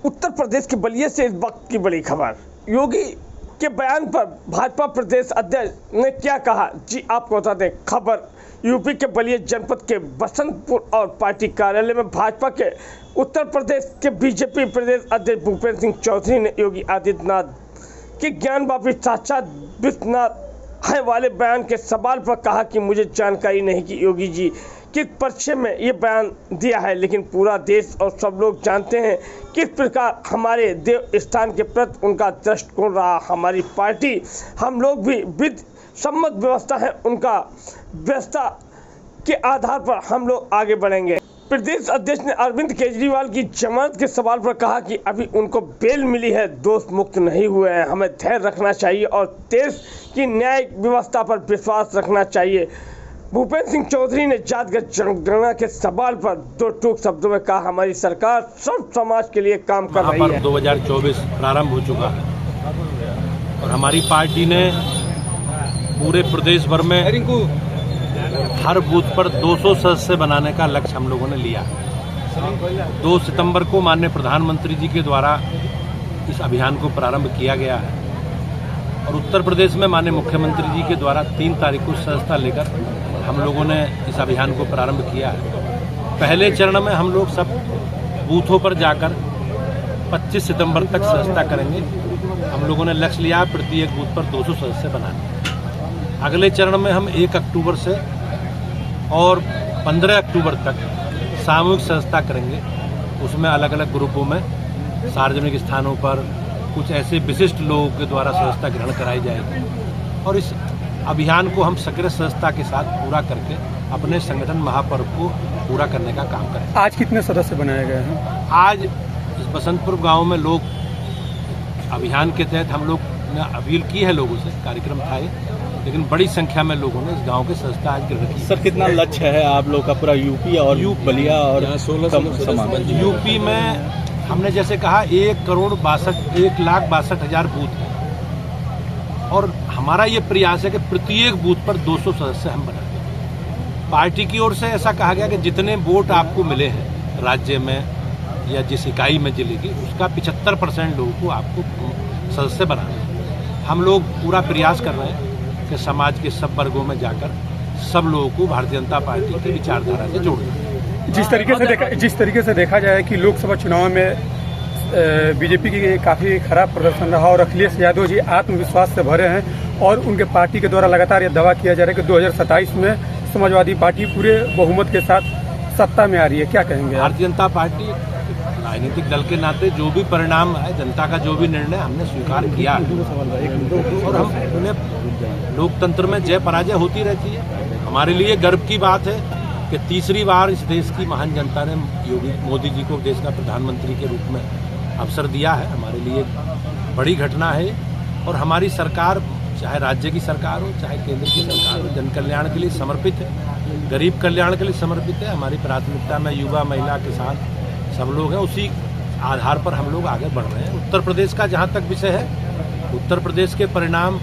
उत्तर प्रदेश के बलिया से इस वक्त की बड़ी खबर। योगी के बयान पर भाजपा प्रदेश अध्यक्ष ने क्या कहा, जी आपको बता दें। खबर यूपी के बलिया जनपद के बसंतपुर और पार्टी कार्यालय में भाजपा के उत्तर प्रदेश के बीजेपी प्रदेश अध्यक्ष भूपेंद्र सिंह चौधरी ने योगी आदित्यनाथ के ज्ञानवापी साक्षात विश्वनाथ है वाले बयान के सवाल पर कहा कि मुझे जानकारी नहीं कि योगी जी किस परिचय में ये बयान दिया है, लेकिन पूरा देश और सब लोग जानते हैं किस प्रकार हमारे देव स्थान के प्रति उनका दृष्टिकोण रहा। हमारी पार्टी, हम लोग भी विधि सम्मत व्यवस्था है, उनका व्यवस्था के आधार पर हम लोग आगे बढ़ेंगे। प्रदेश अध्यक्ष ने अरविंद केजरीवाल की जमानत के सवाल पर कहा कि अभी उनको बेल मिली है, दोष मुक्त नहीं हुए हैं, हमें धैर्य रखना चाहिए और देश की न्यायिक व्यवस्था पर विश्वास रखना चाहिए। भूपेंद्र सिंह चौधरी ने जातिगत जनगणना के सवाल पर दो टूक शब्दों में कहा, हमारी सरकार सब समाज के लिए काम कर रही है। 2024 प्रारंभ हो चुका है और हमारी पार्टी ने पूरे प्रदेश भर में हर बूथ पर 200 सदस्य बनाने का लक्ष्य हम लोगों ने लिया। 2 सितंबर को माननीय प्रधानमंत्री जी के द्वारा इस अभियान को प्रारंभ किया गया है और उत्तर प्रदेश में माननीय मुख्यमंत्री जी के द्वारा 3 तारीख को सदस्यता लेकर हम लोगों ने इस अभियान को प्रारंभ किया है। पहले चरण में हम लोग सब बूथों पर जाकर 25 सितंबर तक सदस्यता करेंगे। हम लोगों ने लक्ष्य लिया प्रत्येक बूथ पर 200 सदस्य बनाने। अगले चरण में हम 1 अक्टूबर से और 15 अक्टूबर तक सामूहिक सदस्यता करेंगे। उसमें अलग अलग ग्रुपों में सार्वजनिक स्थानों पर कुछ ऐसे विशिष्ट लोगों के द्वारा सदस्यता ग्रहण कराई जाएगी और इस अभियान को हम सक्रिय सदस्यता के साथ पूरा करके अपने संगठन महापर्व को पूरा करने का काम करें। आज कितने सदस्य बनाए गए हैं? आज इस बसंतपुर गांव में लोग अभियान के तहत हम लोग ने अपील की है लोगों से, कार्यक्रम था लेकिन बड़ी संख्या में लोगों ने इस गांव के सदस्यता आज ग्रहण की। सर, कितना लक्ष्य है आप लोग का पूरा यूपी और बलिया और 16 यूपी में हमने जैसे कहा 1,62,00,000 बूथ है और हमारा ये प्रयास है कि प्रत्येक बूथ पर 200 सदस्य हम बनाएं। पार्टी की ओर से ऐसा कहा गया कि जितने वोट आपको मिले हैं राज्य में या जिस इकाई में जिले की, उसका 75% लोगों को आपको सदस्य बनाना है। हम लोग पूरा प्रयास कर रहे हैं कि समाज के सब वर्गों में जाकर सब लोगों को भारतीय जनता पार्टी की विचारधारा से जोड़ना। जिस तरीके से देखा जाए कि लोकसभा चुनाव में बीजेपी की काफ़ी खराब प्रदर्शन रहा और अखिलेश यादव जी आत्मविश्वास से भरे हैं और उनके पार्टी के द्वारा लगातार यह दावा किया जा रहा है कि 2027 में समाजवादी पार्टी पूरे बहुमत के साथ सत्ता में आ रही है, क्या कहेंगे? भारतीय जनता पार्टी राजनीतिक दल के नाते जो भी परिणाम है, जनता का जो भी निर्णय हमने स्वीकार किया और हम उन्हें लोकतंत्र में जय पराजय होती रहती है। हमारे लिए गर्व की बात है कि तीसरी बार इस देश की महान जनता ने योगी मोदी जी को देश का प्रधानमंत्री के रूप में अवसर दिया है। हमारे लिए बड़ी घटना है और हमारी सरकार, चाहे राज्य की सरकार हो चाहे केंद्र की सरकार हो, जन कल्याण के लिए समर्पित है, गरीब कल्याण के लिए समर्पित है। हमारी प्राथमिकता में युवा, महिला, किसान सब लोग हैं, उसी आधार पर हम लोग आगे बढ़ रहे हैं। उत्तर प्रदेश का जहाँ तक विषय है, उत्तर प्रदेश के परिणाम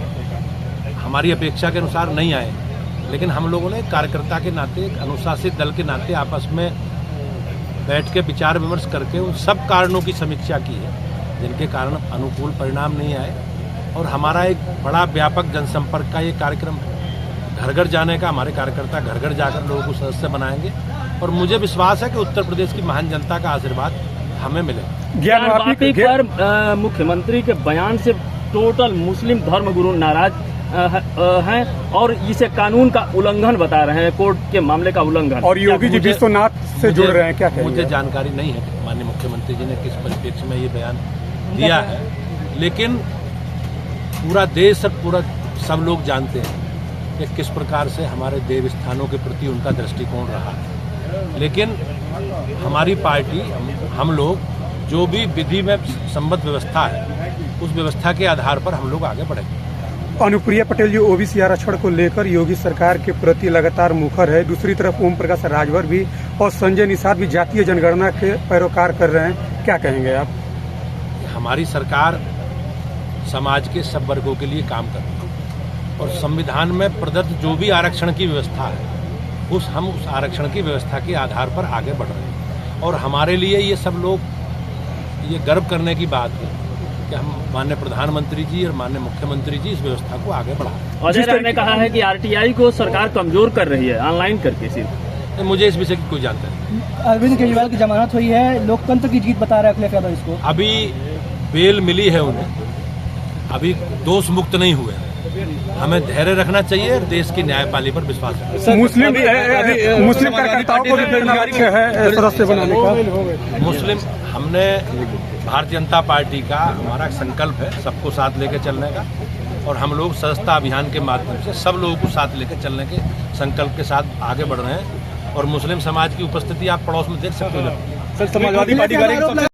हमारी अपेक्षा के अनुसार नहीं आए, लेकिन हम लोगों ने कार्यकर्ता के नाते, एक अनुशासित दल के नाते आपस में बैठ के विचार विमर्श करके उन सब कारणों की समीक्षा की है जिनके कारण अनुकूल परिणाम नहीं आए और हमारा एक बड़ा व्यापक जनसंपर्क का ये कार्यक्रम है। घर घर जाने का, हमारे कार्यकर्ता घर घर जाकर लोगों को सदस्य बनाएंगे और मुझे विश्वास है कि उत्तर प्रदेश की महान जनता का आशीर्वाद हमें मिलेगा। ज्ञानवापी पर मुख्यमंत्री के बयान से टोटल मुस्लिम धर्मगुरु नाराज हैं और इसे कानून का उल्लंघन बता रहे हैं, कोर्ट के मामले का उल्लंघन। और योगी जी विश्वनाथ से जुड़ रहे हैं, क्या कहेंगे? मुझे जानकारी नहीं है कि माननीय मुख्यमंत्री जी ने किस परिप्रेक्ष्य में ये बयान दिया है, लेकिन पूरा देश और पूरा सब लोग जानते हैं कि किस प्रकार से हमारे देव स्थानों के प्रति उनका दृष्टिकोण रहा है। लेकिन हमारी पार्टी, हम लोग जो भी विधि में संबद्ध व्यवस्था है, उस व्यवस्था के आधार पर हम लोग आगे बढ़ेंगे। अनुप्रिया पटेल जी ओबीसी आरक्षण को लेकर योगी सरकार के प्रति लगातार मुखर है, दूसरी तरफ ओम प्रकाश राजभर भी और संजय निषाद भी जातीय जनगणना के पैरोकार कर रहे हैं, क्या कहेंगे आप? हमारी सरकार समाज के सब वर्गों के लिए काम कर रही है और संविधान में प्रदत्त जो भी आरक्षण की व्यवस्था है, हम उस आरक्षण की व्यवस्था के आधार पर आगे बढ़ रहे हैं और हमारे लिए ये सब लोग ये गर्व करने की बात है कि हम माननीय प्रधानमंत्री जी और माननीय मुख्यमंत्री जी इस व्यवस्था को आगे बढ़ा। अजय राय ने कहा है कि आरटीआई को सरकार कमजोर कर रही है ऑनलाइन करके सिर्फ। मुझे इस विषय की कोई जानकारी नहीं। अरविंद केजरीवाल की जमानत हुई है, लोकतंत्र की जीत बता रहा है अखिलेश यादव इसको। अभी बेल मिली है उन्हें, अभी दोष मुक्त नहीं हुए। हमें धैर्य रखना चाहिए और देश की न्यायपालिका पर विश्वास रखना। मुस्लिम कार्यकर्ताओं को भी है सदस्य बनाने का। मुस्लिम हमने भारतीय जनता पार्टी का हमारा संकल्प है सबको साथ लेकर चलने का, और हम लोग सदस्यता अभियान के माध्यम से सब लोगों को साथ लेकर चलने के संकल्प के साथ आगे बढ़ रहे हैं। और मुस्लिम समाज की उपस्थिति आप पड़ोस में देख सकते हो। समाजवादी पार्टी